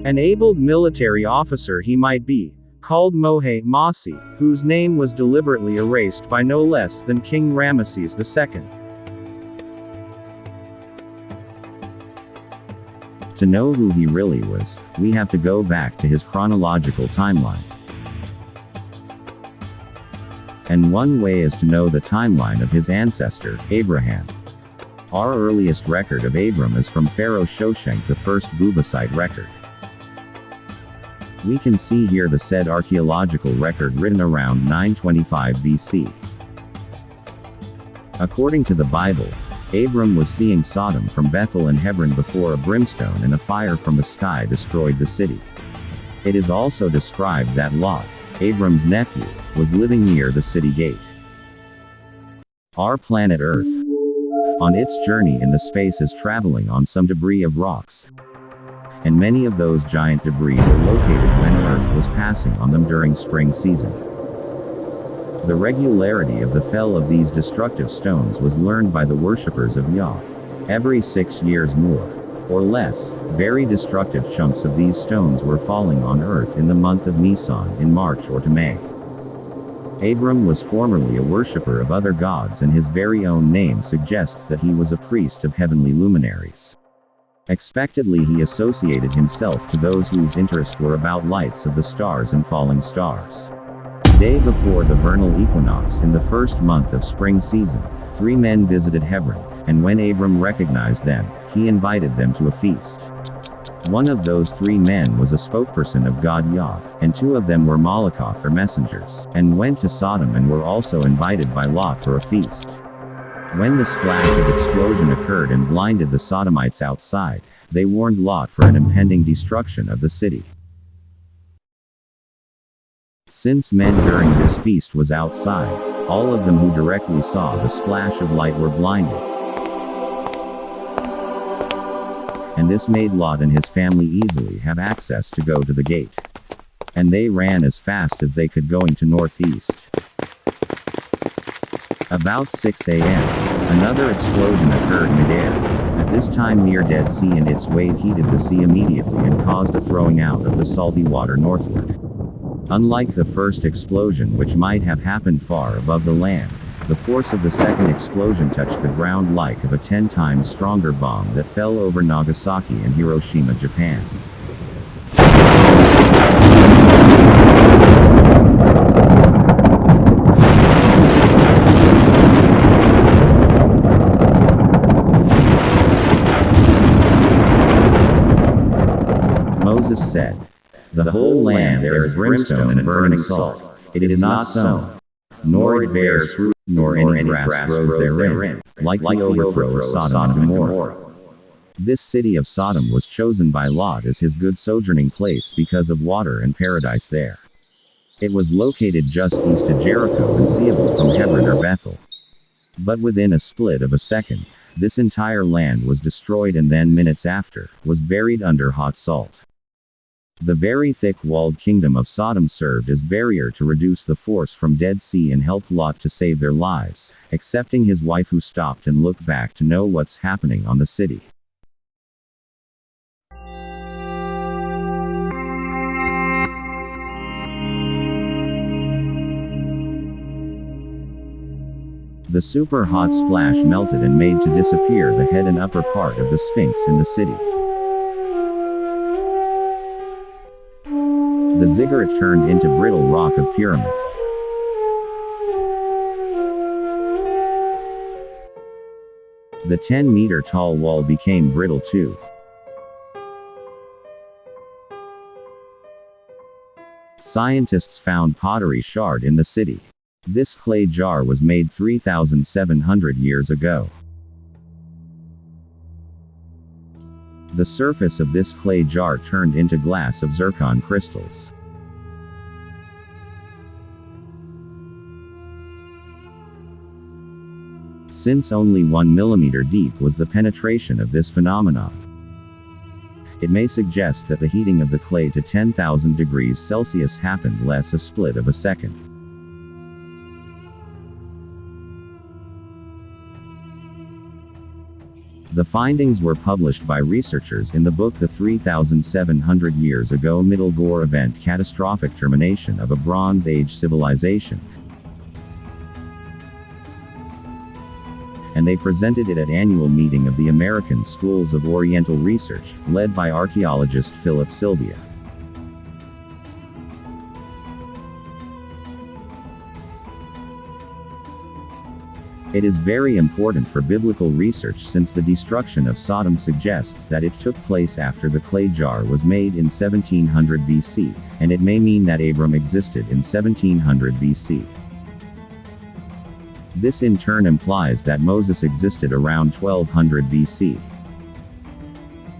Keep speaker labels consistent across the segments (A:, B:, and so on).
A: An able military officer he might be, called Mohe Masi, whose name was deliberately erased by no less than King Ramesses II.
B: To know who he really was, we have to go back to his chronological timeline. And one way is to know the timeline of his ancestor, Abraham. Our earliest record of Abram is from Pharaoh Shoshenq, the first Bubasite record. We can see here the said archaeological record written around 925 BC. According to the Bible, Abram was seeing Sodom from Bethel and Hebron before a brimstone and a fire from the sky destroyed the city. It is also described that Lot, Abram's nephew, was living near the city gate. Our planet Earth, on its journey in the space, is traveling on some debris of rocks. And many of those giant debris were located when Earth was passing on them during spring season. The regularity of the fall of these destructive stones was learned by the worshippers of Yah. Every 6 years more, or less, very destructive chunks of these stones were falling on Earth in the month of Nisan in March or to May. Abram was formerly a worshipper of other gods, and his very own name suggests that he was a priest of heavenly luminaries. Expectedly, he associated himself to those whose interests were about lights of the stars and falling stars. The day before the vernal equinox in the first month of spring season, 3 men visited Hebron, and when Abram recognized them, he invited them to a feast. One of those 3 men was a spokesperson of God Yah, and 2 of them were Malakoth or messengers, and went to Sodom and were also invited by Lot for a feast. When the splash of explosion occurred and blinded the Sodomites outside, they warned Lot for an impending destruction of the city. Since men during this feast was outside, all of them who directly saw the splash of light were blinded. And this made Lot and his family easily have access to go to the gate. And they ran as fast as they could, going to northeast. About 6 a.m., another explosion occurred midair, at this time near Dead Sea, and its wave heated the sea immediately and caused a throwing out of the salty water northward. Unlike the first explosion, which might have happened far above the land, the force of the second explosion touched the ground like of a 10 times stronger bomb that fell over Nagasaki and Hiroshima, Japan. Moses said, "The whole land there is brimstone and burning salt. It is not sown, nor it bears fruit, nor any grass grows therein, like the overthrow of Sodom and Gomorrah." This city of Sodom was chosen by Lot as his good sojourning place because of water and paradise there. It was located just east of Jericho and seeable from Hebron or Bethel. But within a split of a second, this entire land was destroyed, and then minutes after, was buried under hot salt. The very thick-walled kingdom of Sodom served as barrier to reduce the force from Dead Sea and helped Lot to save their lives, excepting his wife, who stopped and looked back to know what's happening on the city. The super hot splash melted and made to disappear the head and upper part of the Sphinx in the city. The ziggurat turned into brittle rock of pyramid. The 10-meter tall wall became brittle too. Scientists found pottery shard in the city. This clay jar was made 3,700 years ago. The surface of this clay jar turned into glass of zircon crystals. Since only 1 millimeter deep was the penetration of this phenomenon, it may suggest that the heating of the clay to 10,000 degrees Celsius happened less a split of a second. The findings were published by researchers in the book The 3,700 Years Ago Middle Gore Event Catastrophic Termination of a Bronze Age Civilization. And they presented it at annual meeting of the American Schools of Oriental Research, led by archaeologist Philip Sylvia. It is very important for biblical research since the destruction of Sodom suggests that it took place after the clay jar was made in 1700 BC, and it may mean that Abram existed in 1700 BC. This in turn implies that Moses existed around 1200 BC.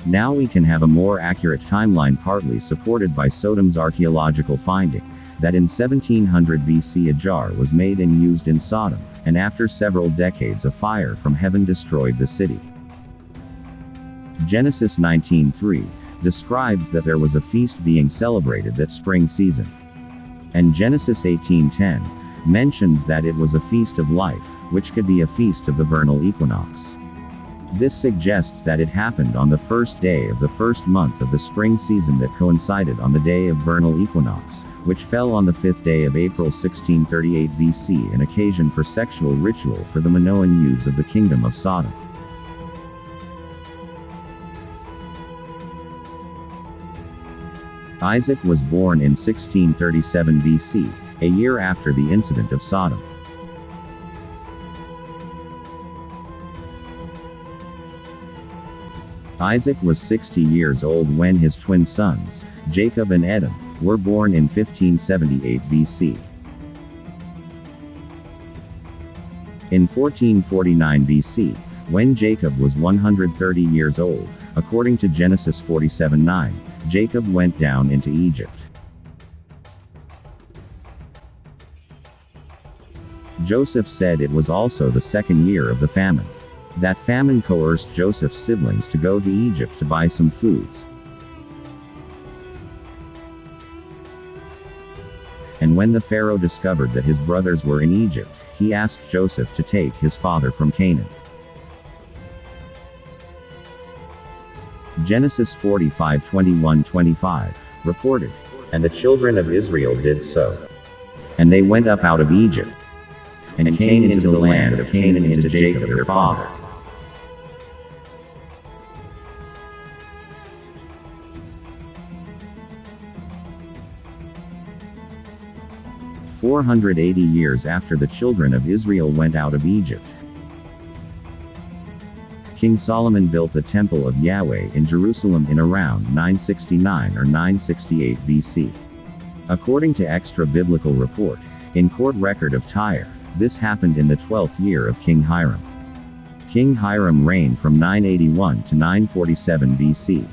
B: Now we can have a more accurate timeline, partly supported by Sodom's archaeological finding, that in 1700 BC a jar was made and used in Sodom, and after several decades a fire from heaven destroyed the city. Genesis 19:3 describes that there was a feast being celebrated that spring season. And Genesis 18:10 mentions that it was a feast of life, which could be a feast of the vernal equinox. This suggests that it happened on the first day of the first month of the spring season that coincided on the day of vernal equinox, which fell on the 5th day of April 1638 BC, an occasion for sexual ritual for the Minoan youths of the kingdom of Sodom. Isaac was born in 1637 BC, a year after the incident of Sodom. Isaac was 60 years old when his twin sons, Jacob and Edom, were born in 1578 BC. In 1449 BC, when Jacob was 130 years old, according to Genesis 47:9, Jacob went down into Egypt. Joseph said it was also the second year of the famine. That famine coerced Joseph's siblings to go to Egypt to buy some foods. And when the pharaoh discovered that his brothers were in Egypt, he asked Joseph to take his father from Canaan. Genesis 45:21-25 reported, "And the children of Israel did so. And they went up out of Egypt, and came into the land of Canaan into Jacob their father." "480 years after the children of Israel went out of Egypt, King Solomon built the Temple of Yahweh in Jerusalem in around 969 or 968 BC. According to extra-biblical report, in court record of Tyre, this happened in the 12th year of King Hiram. King Hiram reigned from 981 to 947 BC.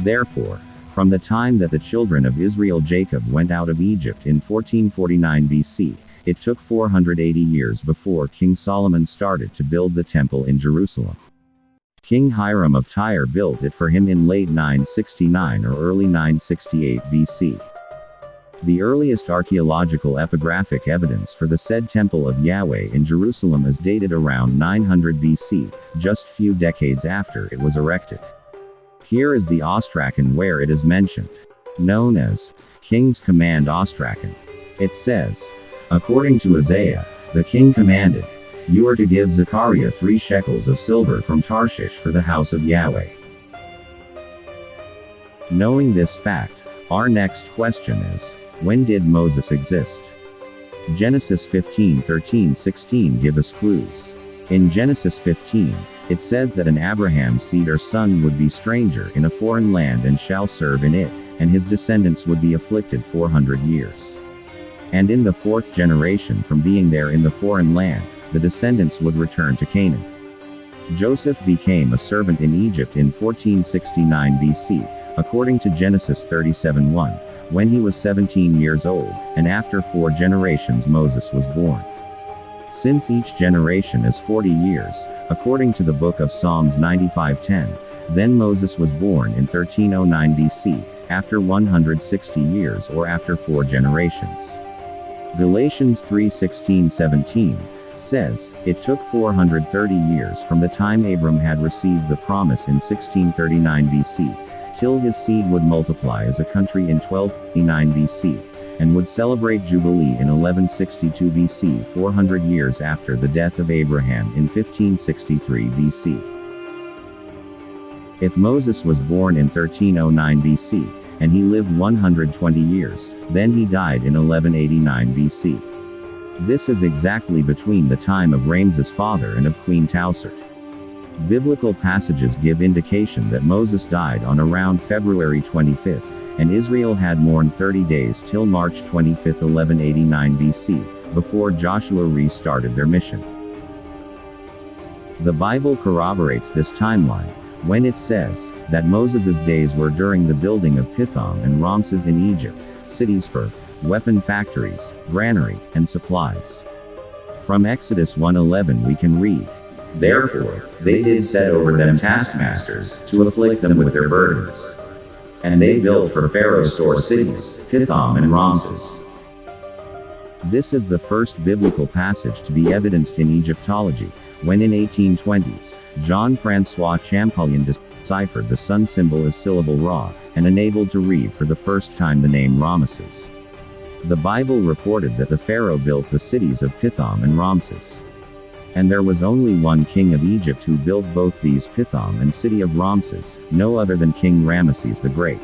B: Therefore, from the time that the children of Israel Jacob went out of Egypt in 1449 BC, it took 480 years before King Solomon started to build the temple in Jerusalem. King Hiram of Tyre built it for him in late 969 or early 968 BC. The earliest archaeological epigraphic evidence for the said Temple of Yahweh in Jerusalem is dated around 900 BC, just few decades after it was erected. Here is the ostracon where it is mentioned, known as King's Command Ostracon. It says, "According to Isaiah, the king commanded, you are to give Zechariah 3 shekels of silver from Tarshish for the house of Yahweh." Knowing this fact, our next question is, when did Moses exist? Genesis 15:13-16 give us clues. In Genesis 15, it says that an Abraham's seed or son would be stranger in a foreign land and shall serve in it, and his descendants would be afflicted 400 years. And in the 4th generation from being there in the foreign land, the descendants would return to Canaan. Joseph became a servant in Egypt in 1469 BC, according to Genesis 37:1, when he was 17 years old, and after 4 generations Moses was born. Since each generation is 40 years, according to the book of Psalms 95:10, then Moses was born in 1309 BC, after 160 years or after 4 generations. Galatians 3:16-17 says, "It took 430 years from the time Abram had received the promise in 1639 BC, till his seed would multiply as a country in 1289 BC, and would celebrate Jubilee in 1162 BC, 400 years after the death of Abraham in 1563 BC. If Moses was born in 1309 BC, and he lived 120 years, then he died in 1189 BC. This is exactly between the time of Ramses' father and of Queen Tausert. Biblical passages give indication that Moses died on around February 25, and Israel had mourned 30 days till March 25, 1189 BC, before Joshua restarted their mission. The Bible corroborates this timeline, when it says that Moses' days were during the building of Pithom and Ramses in Egypt, cities for weapon factories, granary, and supplies. From Exodus 1:11 we can read, "Therefore, they did set over them taskmasters, to afflict them with their burdens. And they built for Pharaoh store cities, Pithom and Ramses." This is the first biblical passage to be evidenced in Egyptology, when in 1820s, Jean-François Champollion deciphered the sun symbol as syllable Ra, and enabled to read for the first time the name Ramesses. The Bible reported that the Pharaoh built the cities of Pithom and Ramses. And there was only one king of Egypt who built both these, Pithom and city of Ramses, no other than King Ramesses the Great.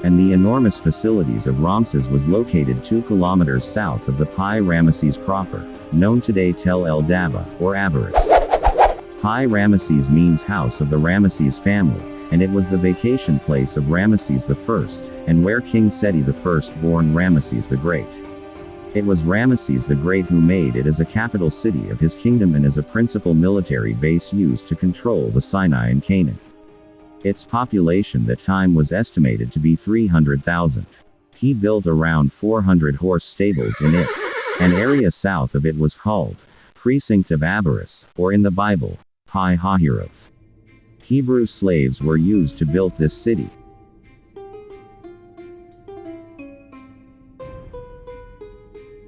B: And the enormous facilities of Ramses was located 2 kilometers south of the Pi Ramesses proper, known today Tel El Daba, or Abaris. Pi Ramesses means house of the Ramesses family, and it was the vacation place of Ramesses I, and where King Seti I born Ramesses the Great. It was Ramesses the Great who made it as a capital city of his kingdom and as a principal military base used to control the Sinai and Canaan. Its population that time was estimated to be 300,000. He built around 400 horse stables in it. An area south of it was called Precinct of Abaris, or in the Bible, Pi Hahiroth. Hebrew slaves were used to build this city.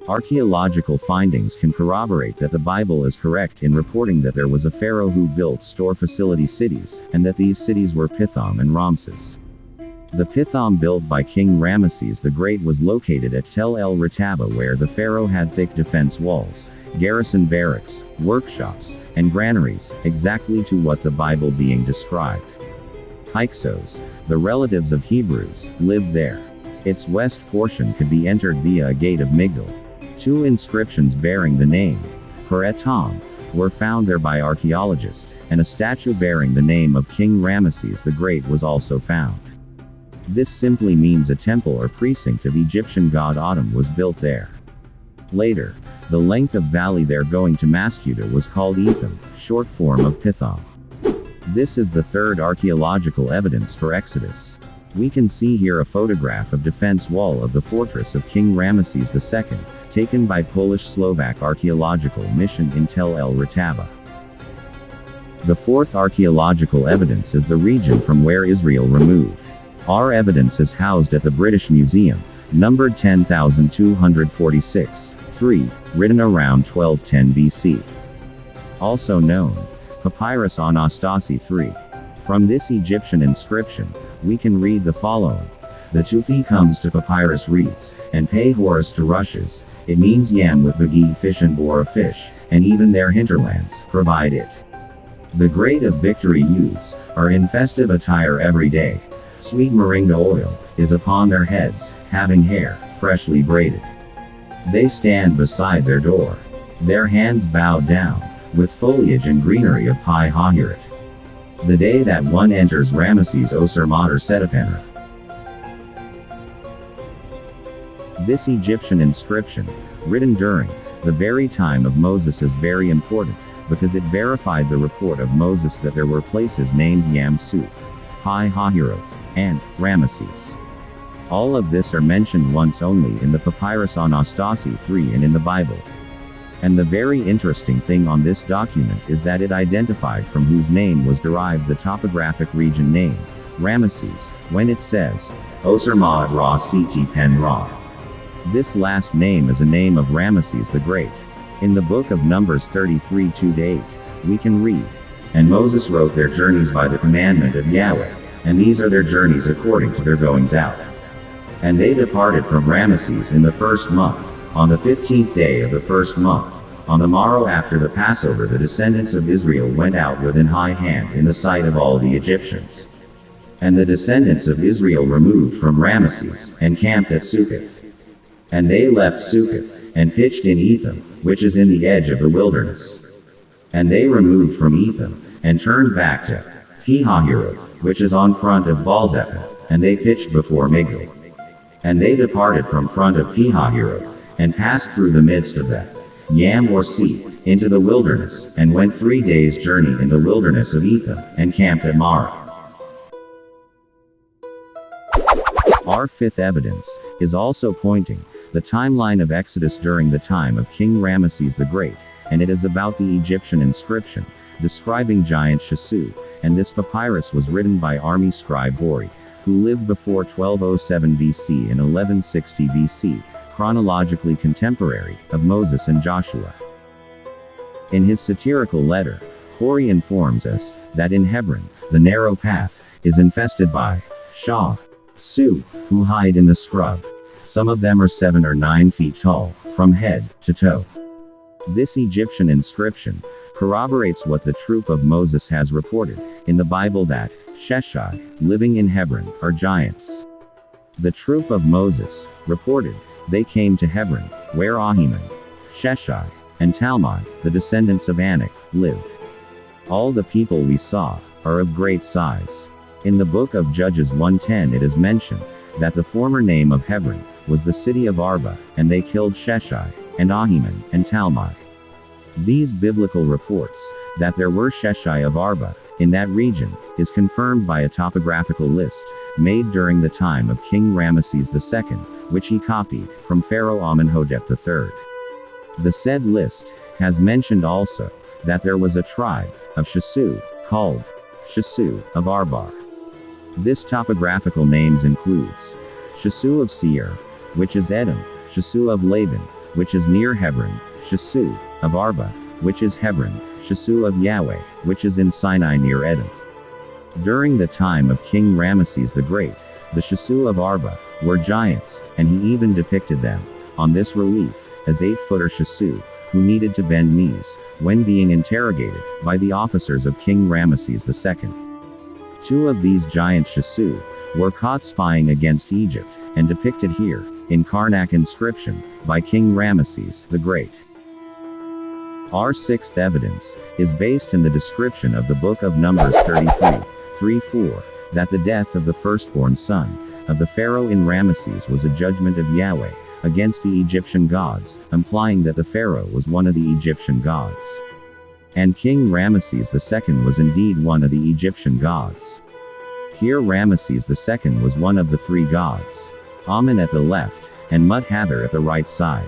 B: Archaeological findings can corroborate that the Bible is correct in reporting that there was a pharaoh who built store facility cities, and that these cities were Pithom and Ramses. The Pithom built by King Ramesses the Great was located at Tel El Rataba, where the pharaoh had thick defense walls, garrison barracks, workshops, and granaries, exactly to what the Bible being described. Hyksos, the relatives of Hebrews, lived there. Its west portion could be entered via a gate of Migdal. 2 inscriptions bearing the name Peretom were found there by archaeologists, and a statue bearing the name of King Ramesses the Great was also found. This simply means a temple or precinct of Egyptian god Atum was built there. Later, the length of valley there going to Maskuta was called Etham, short form of Pithom. This is the third archaeological evidence for Exodus. We can see here a photograph of defense wall of the fortress of King Ramesses II, taken by Polish-Slovak Archeological Mission in Tel El Rataba. The fourth archaeological evidence is the region from where Israel removed. Our evidence is housed at the British Museum, numbered 10,246, 3, written around 1210 BC. Also known, Papyrus Anastasi 3. From this Egyptian inscription, we can read the following. The Tufi comes to papyrus reeds, and pay horus to rushes. It means yam with bagi fish and bora fish, and even their hinterlands provide it. The great of victory youths are in festive attire every day. Sweet moringa oil is upon their heads, having hair freshly braided. They stand beside their door, their hands bowed down, with foliage and greenery of Pi Hahiroth. The day that one enters Ramesses Osir Mater Setapenra. This Egyptian inscription, written during the very time of Moses, is very important, because it verified the report of Moses that there were places named Yam Suf, Pi Hahiroth, and Ramesses. All of this are mentioned once only in the Papyrus Anastasi 3 and in the Bible. And the very interesting thing on this document is that it identified from whose name was derived the topographic region name, Ramesses, when it says, Osir Ma'at Ra Siti Pen Ra. This last name is a name of Ramesses the Great. In the book of Numbers 33 2-8, we can read, "And Moses wrote their journeys by the commandment of Yahweh, and these are their journeys according to their goings out. And they departed from Ramesses in the first month, on the 15th day of the first month. On the morrow after the Passover the descendants of Israel went out with an high hand in the sight of all the Egyptians. And the descendants of Israel removed from Ramesses, and camped at Succoth. And they left Succoth, and pitched in Etham, which is in the edge of the wilderness. And they removed from Etham, and turned back to Pihahiroth, which is on front of Baalzephon, and they pitched before Migdol. And they departed from front of Pihahiroth, and passed through the midst of that Yam or sea, into the wilderness, and went 3 days' journey in the wilderness of Etham, and camped at Marah." Our fifth evidence is also pointing the timeline of Exodus during the time of King Ramesses the Great, and it is about the Egyptian inscription describing giant Shasu, and this papyrus was written by army scribe Hori, who lived before 1207 BC and 1160 BC, chronologically contemporary of Moses and Joshua. In his satirical letter, Hori informs us that in Hebron, the narrow path is infested by Shasu, who hide in the scrub. Some of them are 7 or 9 feet tall, from head to toe. This Egyptian inscription corroborates what the troop of Moses has reported in the Bible, that Sheshai, living in Hebron, are giants. The troop of Moses reported they came to Hebron, where Ahiman, Sheshai, and Talmai, the descendants of Anak, lived. All the people we saw are of great size. In the book of Judges 1:10 it is mentioned that the former name of Hebron was the city of Arba, and they killed Sheshai, and Ahiman, and Talmai. These biblical reports that there were Sheshai of Arba in that region is confirmed by a topographical list made during the time of King Ramesses II, which he copied from Pharaoh Amenhotep III. The said list has mentioned also that there was a tribe of Shasu called Shasu of Arbar. This topographical names includes Shasu of Seir, which is Edom, Shasu of Laban, which is near Hebron, Shasu of Arba, which is Hebron, Shasu of Yahweh, which is in Sinai near Edom. During the time of King Ramesses the Great, the Shasu of Arba were giants, and he even depicted them on this relief as 8-footer Shasu, who needed to bend knees when being interrogated by the officers of King Ramesses II. 2 of these giant Shasu were caught spying against Egypt, and depicted here in Karnak inscription by King Ramesses the Great. Our sixth evidence is based in the description of the book of Numbers 33:3-4, that the death of the firstborn son of the pharaoh in Ramesses was a judgment of Yahweh against the Egyptian gods, implying that the pharaoh was one of the Egyptian gods. And King Ramesses II was indeed one of the Egyptian gods. Here Ramesses II was one of the 3 gods, Amen at the left, and Mut-Hather at the right side.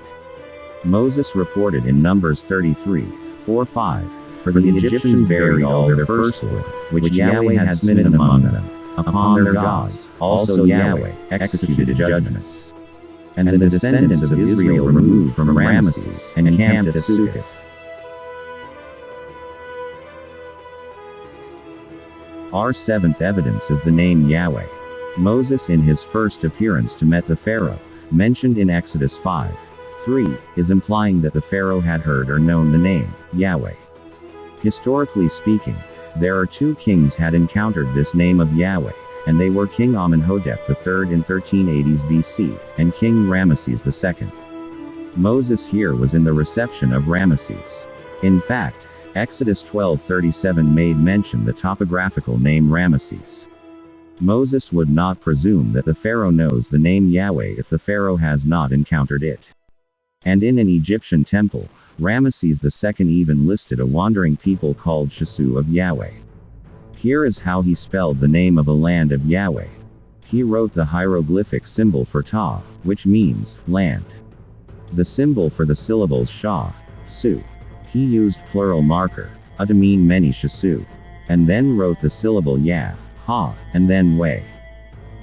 B: Moses reported in Numbers 33:4-5, "For the Egyptians buried all their firstborn, which Yahweh had smitten among them, upon their gods, also Yahweh executed judgments. And the descendants of Israel removed from Ramesses, and camped at Succoth." Our seventh evidence is the name Yahweh. Moses in his first appearance to met the Pharaoh, mentioned in Exodus 5:3, is implying that the Pharaoh had heard or known the name Yahweh. Historically speaking, there are 2 kings had encountered this name of Yahweh, and they were King Amenhotep III in 1380s BC, and King Ramesses II. Moses here was in the reception of Ramesses. In fact, Exodus 12:37 made mention the topographical name Ramesses. Moses would not presume that the Pharaoh knows the name Yahweh if the Pharaoh has not encountered it. And in an Egyptian temple, Ramesses II even listed a wandering people called Shasu of Yahweh. Here is how he spelled the name of a land of Yahweh. He wrote the hieroglyphic symbol for Ta, which means land. The symbol for the syllables Shah, Su. He used plural marker, a to mean many Shasu. And then wrote the syllable Yah, Ha, and then Way.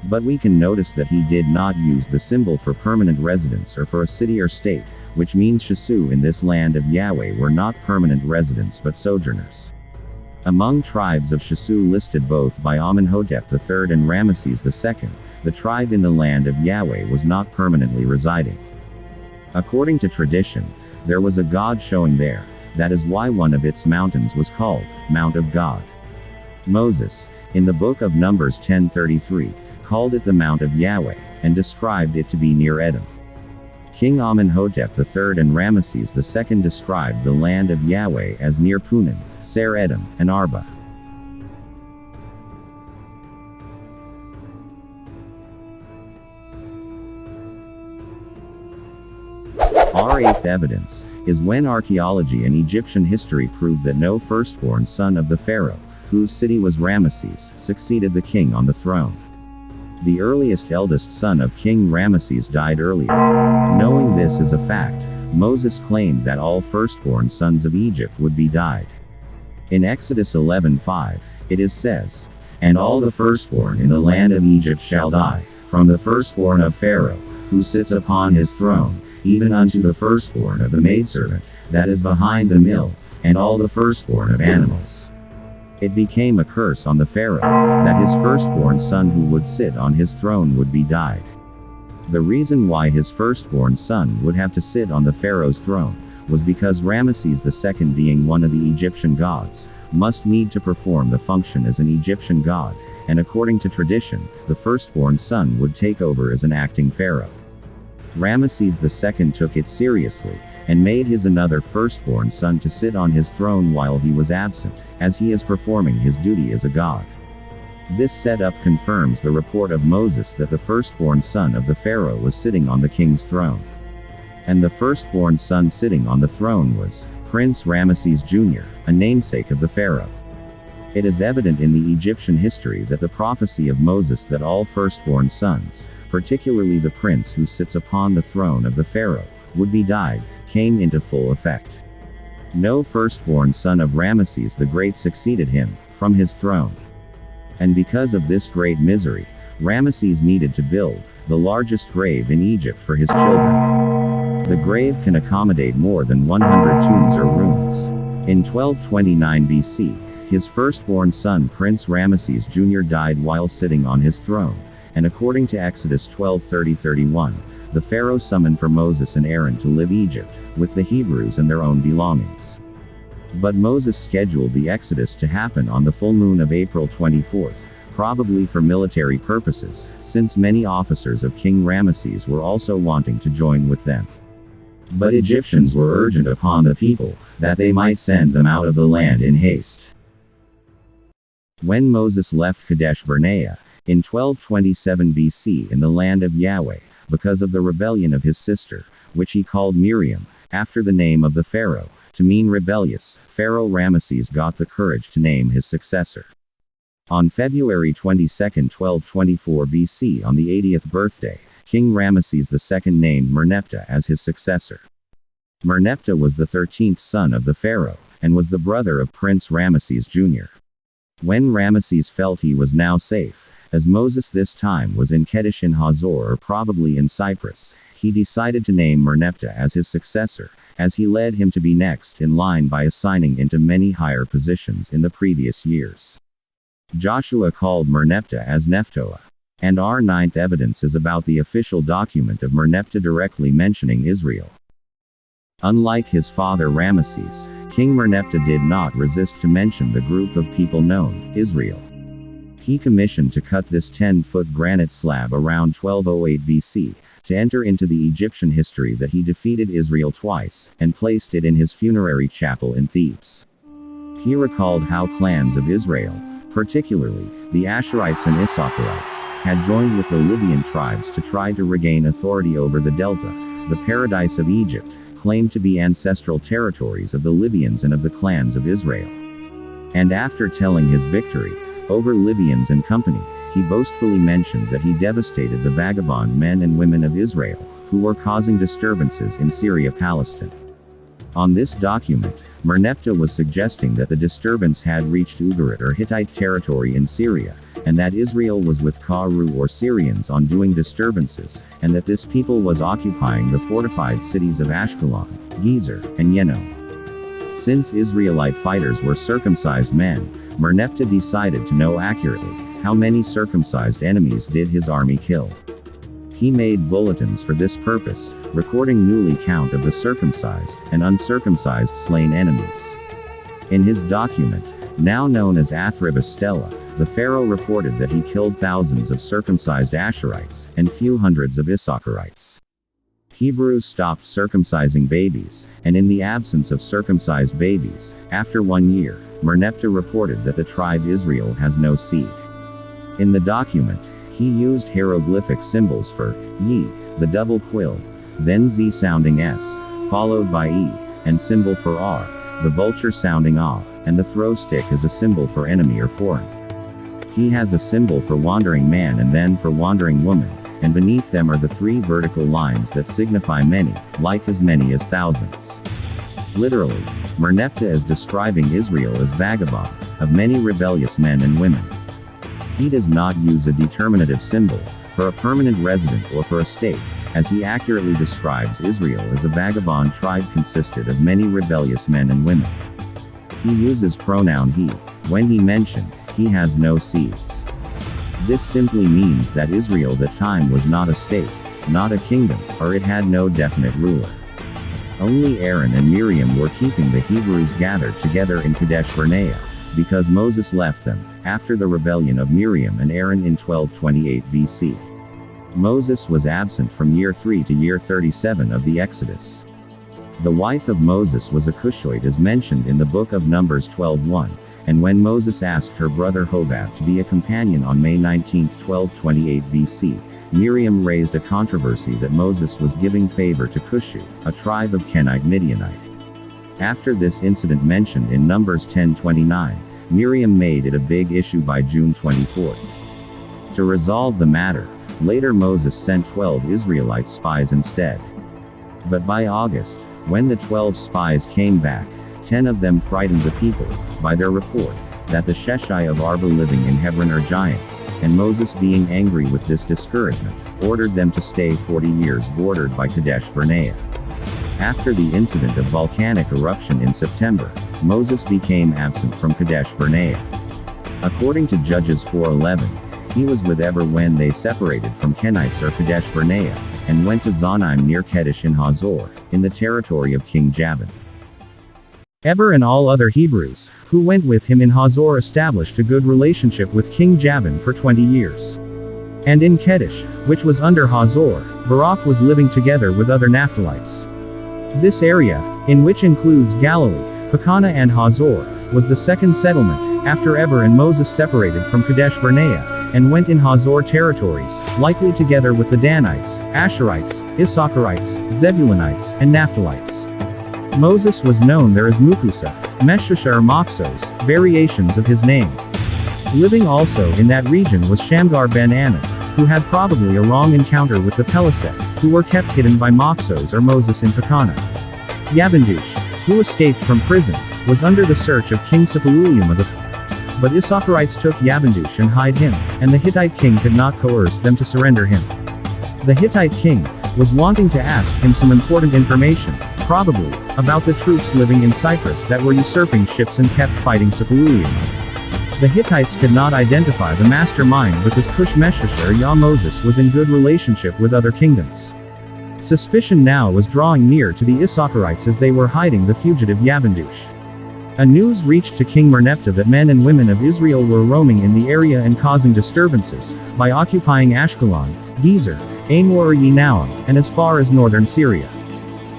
B: But we can notice that he did not use the symbol for permanent residence or for a city or state, which means Shasu in this land of Yahweh were not permanent residents but sojourners. Among tribes of Shasu listed both by Amenhotep III and Ramesses II, the tribe in the land of Yahweh was not permanently residing. According to tradition, there was a god showing there. That is why one of its mountains was called Mount of God. Moses, in the book of Numbers 10:33, called it the Mount of Yahweh, and described it to be near Edom. King Amenhotep III and Ramesses II described the land of Yahweh as near Punan, Ser Edom, and Arba. Our eighth evidence is when archaeology and Egyptian history proved that no firstborn son of the pharaoh, whose city was Ramesses, succeeded the king on the throne. The eldest son of King Ramesses died earlier. Knowing this as a fact, Moses claimed that all firstborn sons of Egypt would be died. In Exodus 11:5, it says, "And all the firstborn in the land of Egypt shall die, from the firstborn of Pharaoh, who sits upon his throne, even unto the firstborn of the maidservant, that is behind the mill, and all the firstborn of animals." It became a curse on the Pharaoh, that his firstborn son who would sit on his throne would be died. The reason why his firstborn son would have to sit on the Pharaoh's throne, was because Ramesses II, being one of the Egyptian gods, must need to perform the function as an Egyptian god, and according to tradition, the firstborn son would take over as an acting pharaoh. Ramesses II took it seriously, and made his another firstborn son to sit on his throne while he was absent, as he is performing his duty as a god. This setup confirms the report of Moses that the firstborn son of the pharaoh was sitting on the king's throne. And the firstborn son sitting on the throne was Prince Ramesses Jr., a namesake of the pharaoh. It is evident in the Egyptian history that the prophecy of Moses that all firstborn sons, particularly the prince who sits upon the throne of the pharaoh, would be died, came into full effect. No firstborn son of Ramesses the Great succeeded him from his throne. And because of this great misery, Ramesses needed to build the largest grave in Egypt for his children. The grave can accommodate more than 100 tombs or ruins. In 1229 BC, his firstborn son Prince Ramesses Jr. died while sitting on his throne, and according to Exodus 12:30-31, the Pharaoh summoned for Moses and Aaron to leave Egypt, with the Hebrews and their own belongings. But Moses scheduled the exodus to happen on the full moon of April 24th, probably for military purposes, since many officers of King Ramesses were also wanting to join with them. But Egyptians were urgent upon the people, that they might send them out of the land in haste. When Moses left Kadesh Barnea, in 1227 BC in the land of Yahweh, because of the rebellion of his sister, which he called Miriam, after the name of the Pharaoh, to mean rebellious, Pharaoh Ramesses got the courage to name his successor. On February 22, 1224 BC on the 80th birthday, King Ramesses II named Merneptah as his successor. Merneptah was the 13th son of the Pharaoh, and was the brother of Prince Ramesses Jr. When Ramesses felt he was now safe, as Moses this time was in Kedesh in Hazor or probably in Cyprus, he decided to name Merneptah as his successor, as he led him to be next in line by assigning into many higher positions in the previous years. Joshua called Merneptah as Nephtoah. And our ninth evidence is about the official document of Merneptah directly mentioning Israel. Unlike his father Ramesses, King Merneptah did not resist to mention the group of people known, Israel. He commissioned to cut this 10-foot granite slab around 1208 BC, to enter into the Egyptian history that he defeated Israel twice, and placed it in his funerary chapel in Thebes. He recalled how clans of Israel, particularly the Asherites and Issacharites, had joined with the Libyan tribes to try to regain authority over the Delta, the paradise of Egypt, claimed to be ancestral territories of the Libyans and of the clans of Israel. And after telling his victory over Libyans and company, he boastfully mentioned that he devastated the vagabond men and women of Israel, who were causing disturbances in Syria-Palestine. On this document, Merneptah was suggesting that the disturbance had reached Ugarit or Hittite territory in Syria, and that Israel was with Karu or Syrians on doing disturbances, and that this people was occupying the fortified cities of Ashkelon, Gezer, and Yeno. Since Israelite fighters were circumcised men, Merneptah decided to know accurately how many circumcised enemies did his army kill. He made bulletins for this purpose, recording newly count of the circumcised and uncircumcised slain enemies. In his document, now known as Athribus Stela, the pharaoh reported that he killed thousands of circumcised Asherites, and few hundreds of Issacharites. Hebrews stopped circumcising babies, and in the absence of circumcised babies, after 1 year, Merneptah reported that the tribe Israel has no seed. In the document, he used hieroglyphic symbols for Ye, the double quill, then Z sounding S, followed by E, and symbol for R, the vulture sounding A, and the throw stick as a symbol for enemy or foreign. He has a symbol for wandering man and then for wandering woman, and beneath them are the 3 vertical lines that signify many, like as many as thousands. Literally, Merneptah is describing Israel as vagabond, of many rebellious men and women. He does not use a determinative symbol, for a permanent resident or for a state, as he accurately describes Israel as a vagabond tribe consisted of many rebellious men and women. He uses pronoun he, when he mentioned, he has no seeds. This simply means that Israel that time was not a state, not a kingdom, or it had no definite ruler. Only Aaron and Miriam were keeping the Hebrews gathered together in Kadesh Barnea, because Moses left them, after the rebellion of Miriam and Aaron in 1228 BC. Moses was absent from year 3 to year 37 of the Exodus. The wife of Moses was a Cushite as mentioned in the book of Numbers 12:1, and when Moses asked her brother Hobab to be a companion on May 19, 1228 BC, Miriam raised a controversy that Moses was giving favor to Cushu, a tribe of Kenite Midianite. After this incident mentioned in Numbers 10:29, Miriam made it a big issue by June 24. To resolve the matter, later Moses sent 12 Israelite spies instead. But by August, when the 12 spies came back, 10 of them frightened the people, by their report, that the Sheshai of Arba living in Hebron are giants, and Moses being angry with this discouragement, ordered them to stay 40 years bordered by Kadesh Barnea. After the incident of volcanic eruption in September, Moses became absent from Kadesh Barnea. According to Judges 4:11, he was with Eber when they separated from Kenites or Kadesh Barnea, and went to Zonaim near Kedesh in Hazor, in the territory of King Jabin. Eber and all other Hebrews, who went with him in Hazor established a good relationship with King Jabin for 20 years. And in Kedesh, which was under Hazor, Barak was living together with other Naphtalites. This area, in which includes Galilee, Pekana and Hazor, was the second settlement, after Eber and Moses separated from Kadesh Barnea, and went in Hazor territories, likely together with the Danites, Asherites, Issacharites, Zebulunites, and Naphtalites. Moses was known there as Mukusa, Meshusha or Moxos, variations of his name. Living also in that region was Shamgar ben Anan, who had probably a wrong encounter with the Peliset, who were kept hidden by Moxos or Moses in Pekana. Yabandush, who escaped from prison, was under the search of King Sepululium of the but Issacharites took Yabandush and hid him, and the Hittite king could not coerce them to surrender him. The Hittite king was wanting to ask him some important information, probably, about the troops living in Cyprus that were usurping ships and kept fighting Sepululium. The Hittites could not identify the mastermind because Cush-Meshusha or Yah Moses was in good relationship with other kingdoms. Suspicion now was drawing near to the Issacharites as they were hiding the fugitive Yabandush. A news reached to King Merneptah that men and women of Israel were roaming in the area and causing disturbances, by occupying Ashkelon, Gezer, Amor or Yinaam, and as far as northern Syria.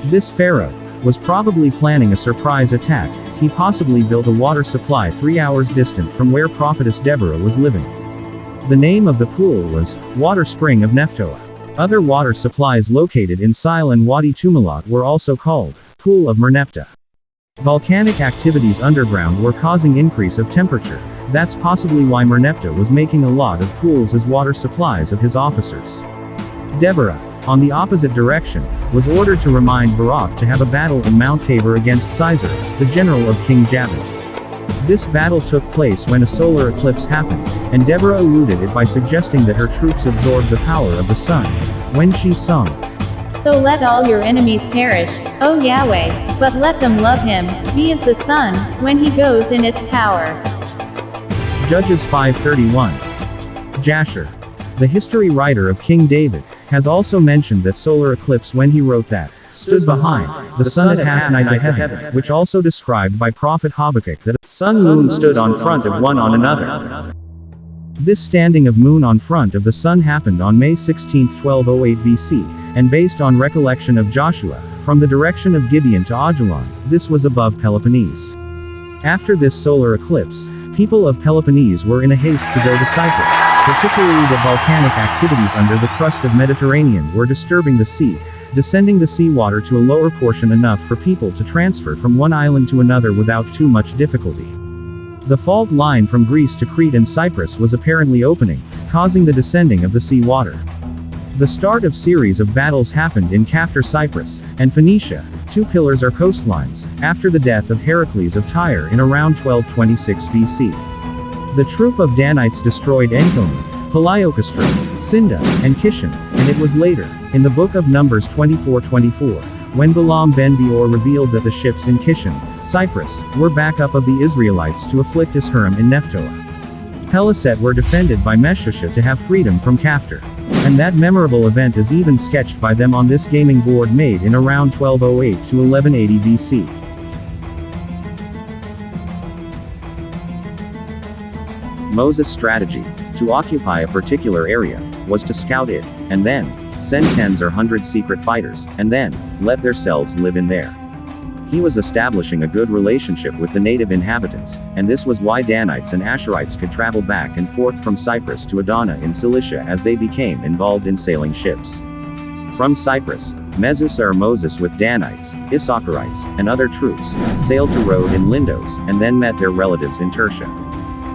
B: This pharaoh was probably planning a surprise attack. He possibly built a water supply 3 hours distant from where prophetess Deborah was living. The name of the pool was Water Spring of Nephtoah. Other water supplies located in Sile and Wadi Tumilat were also called Pool of Merneptah. Volcanic activities underground were causing increase of temperature. That's possibly why Merneptah was making a lot of pools as water supplies of his officers. Deborah, on the opposite direction, was ordered to remind Barak to have a battle in Mount Tabor against Sisera, the general of King Jabin.
A: This battle took place when a solar eclipse happened, and Deborah eluded it by suggesting that her troops absorbed the power of the sun. When she sung,
C: "So let all your enemies perish, O Yahweh, but let them love him, he is the sun, when he goes in its power."
A: Judges 5:31. Jasher, the history writer of King David, has also mentioned that solar eclipse when he wrote that, "stood behind, the sun at half night to heaven," which also described by prophet Habakkuk that sun moon stood on front of one on another. This standing of moon on front of the sun happened on May 16, 1208 BC, and based on recollection of Joshua, from the direction of Gibeon to Ajalon, this was above Peloponnese. After this solar eclipse, people of Peloponnese were in a haste to go to Cyprus, particularly that volcanic activities under the crust of Mediterranean were disturbing the sea, descending the seawater to a lower portion enough for people to transfer from one island to another without too much difficulty. The fault line from Greece to Crete and Cyprus was apparently opening, causing the descending of the seawater. The start of series of battles happened in Caftor Cyprus, and Phoenicia, two pillars or coastlines, after the death of Heracles of Tyre in around 1226 BC. The troop of Danites destroyed Enkomi, Palaeokastro, Sinda, and Kishan, and it was later, in the book of Numbers 24:24, when Balaam ben Beor revealed that the ships in Kishan, Cyprus, were backup of the Israelites to afflict Ishurim in Nephtoah. Peliset were defended by Meshusha to have freedom from Caftor. And that memorable event is even sketched by them on this gaming board made in around 1208 to 1180 BC. Moses' strategy, to occupy a particular area, was to scout it, and then, send tens or hundreds secret fighters, and then, let themselves live in there. He was establishing a good relationship with the native inhabitants, and this was why Danites and Asherites could travel back and forth from Cyprus to Adana in Cilicia as they became involved in sailing ships. From Cyprus, Mezusa or Moses with Danites, Issacharites, and other troops, sailed to Rhodes in Lindos, and then met their relatives in Tertia.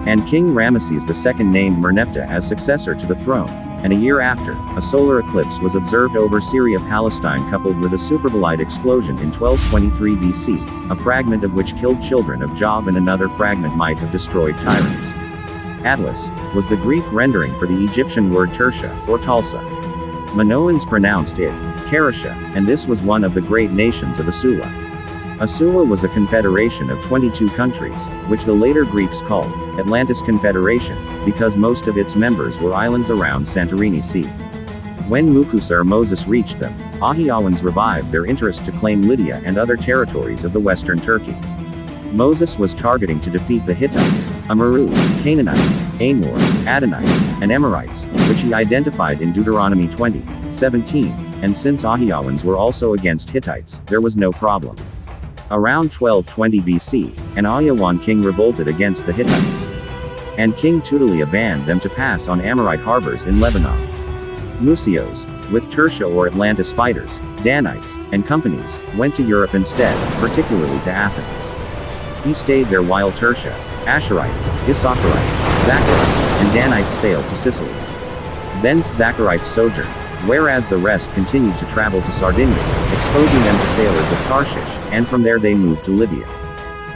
A: And King Ramesses II named Merneptah as successor to the throne, and a year after, a solar eclipse was observed over Syria-Palestine coupled with a superbolide explosion in 1223 BC, a fragment of which killed children of Job and another fragment might have destroyed tyrants. Atlas was the Greek rendering for the Egyptian word Tertia, or Talsa. Minoans pronounced it, Karasha, and this was one of the great nations of Asua. Asua was a confederation of 22 countries, which the later Greeks called Atlantis Confederation, because most of its members were islands around Santorini Sea. When Mukusa or Moses reached them, Ahiawans revived their interest to claim Lydia and other territories of the western Turkey. Moses was targeting to defeat the Hittites, Amorus, Canaanites, Amor, Adonites, and Emorites, which he identified in Deuteronomy 20:17, and since Ahiawans were also against Hittites, there was no problem. Around 1220 BC, an Ayawan king revolted against the Hittites. And King Tudalia banned them to pass on Amorite harbors in Lebanon. Musios, with Tertia or Atlantis fighters, Danites, and companies, went to Europe instead, particularly to Athens. He stayed there while Tertia, Asherites, Issacharites, Zacharites, and Danites sailed to Sicily. Thence Zacharites sojourned, whereas the rest continued to travel to Sardinia, exposing them to sailors of Tarshish, and from there they moved to Libya.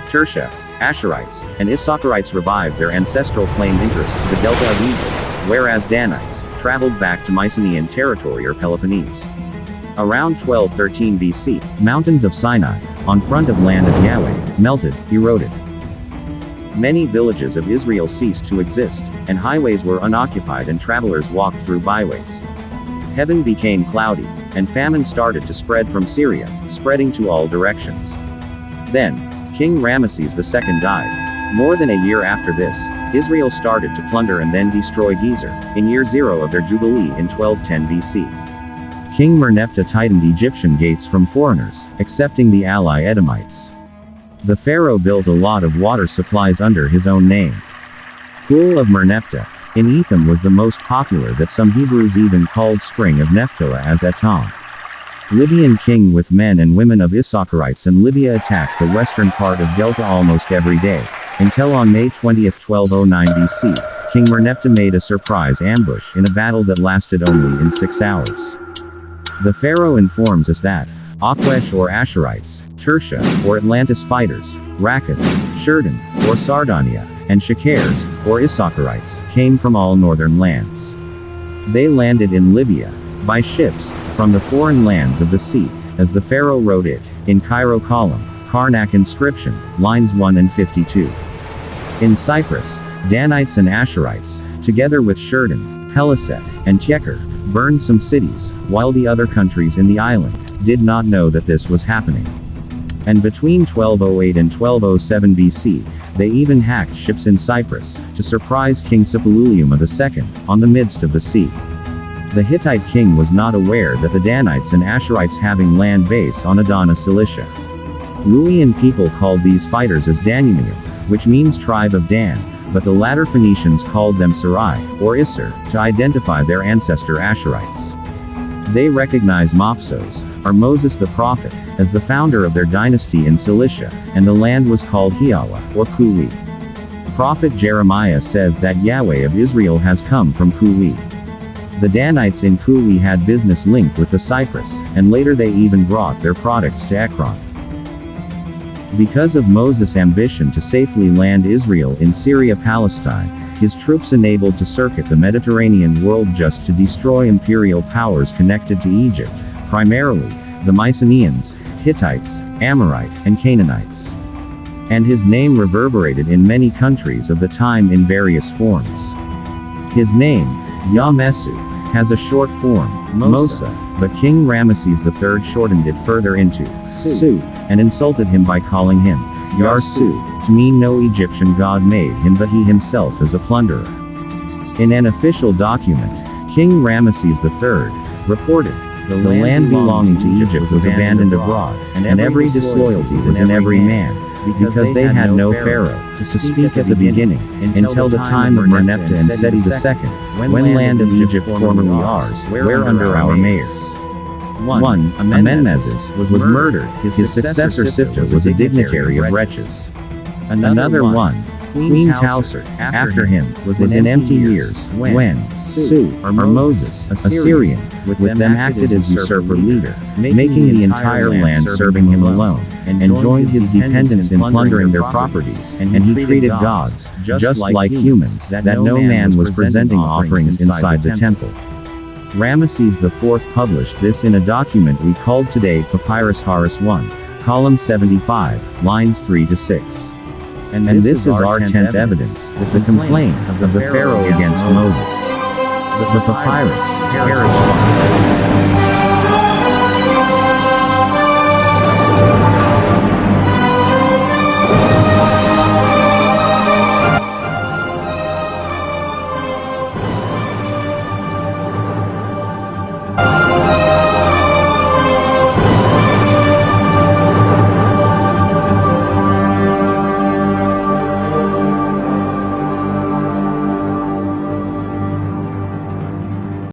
A: Tertia, Asherites, and Issacharites revived their ancestral claimed interest to the delta of Egypt, whereas Danites traveled back to Mycenaean territory or Peloponnese. Around 1213 BC, mountains of Sinai, on front of land of Yahweh, melted, eroded. Many villages of Israel ceased to exist, and highways were unoccupied and travelers walked through byways. Heaven became cloudy, and famine started to spread from Syria, spreading to all directions. Then, King Ramesses II died. More than a year after this, Israel started to plunder and then destroy Gezer, in year 0 of their jubilee in 1210 BC. King Merneptah tightened Egyptian gates from foreigners, excepting the ally Edomites. The pharaoh built a lot of water supplies under his own name. Pool of Merneptah, in Etham was the most popular that some Hebrews even called spring of Nephtoah as Etam. Libyan king with men and women of Issacharites and Libya attacked the western part of Delta almost every day, until on May 20, 1209 BC, King Merneptah made a surprise ambush in a battle that lasted only in 6 hours. The pharaoh informs us that Akwesh or Asherites
B: Tertia, or Atlantis fighters, Rakath, Shurdan, or Sardonia, and Shakers, or Issacharites, came from all northern lands. They landed in Libya, by ships, from the foreign lands of the sea, as the pharaoh wrote it, in Cairo column, Karnak inscription, lines 1 and 52. In Cyprus, Danites and Asherites, together with Shurdan, Peliset, and Tjeker, burned some cities, while the other countries in the island did not know that this was happening. And between 1208 and 1207 BC, they even hacked ships in Cyprus, to surprise King Suppiluliuma II, on the midst of the sea. The Hittite king was not aware that the Danites and Asherites having land base on Adana Cilicia. Luwian people called these fighters as Danumium, which means tribe of Dan, but the latter Phoenicians called them Sarai, or Isser, to identify their ancestor Asherites. They recognize Mopsos, or Moses the prophet, as the founder of their dynasty in Cilicia, and the land was called Hiawa, or Kuli. Prophet Jeremiah says that Yahweh of Israel has come from Kuli. The Danites in Kuli had business linked with the Cyprus, and later they even brought their products to Ekron. Because of Moses' ambition to safely land Israel in Syria-Palestine, his troops enabled to circuit the Mediterranean world just to destroy imperial powers connected to Egypt, primarily, the Mycenaeans, Hittites, Amorite, and Canaanites. And his name reverberated in many countries of the time in various forms. His name, Yamesu, has a short form, Mosa, but King Ramesses III shortened it further into Su, and insulted him by calling him Yarsu, to mean no Egyptian god made him but he himself is a plunderer. In an official document, King Ramesses III reported, the land belonging to Egypt was abandoned abroad, and every disloyalty was in every man, because they had no pharaoh to speak at the beginning, until the time of Merneptah and Seti II, when land of Egypt formerly ours, were under our mayors. 1. Amenmeses was murdered, his successor Siptah was a dignitary of wretches. Another one, Queen Tausert, after him, was in empty years, when Su, or Moses, Assyrian, with them acted as usurper leader, making the entire land serving him alone, and joined his dependents in plundering their properties, and he treated gods, just like humans, that no man was presenting offerings inside the temple. Ramesses IV published this in a document we called today Papyrus Horus I, column 75, lines 3 to 6. And this is our 10th evidence, the complaint of the pharaoh against Moses. The papyrus, Horus I.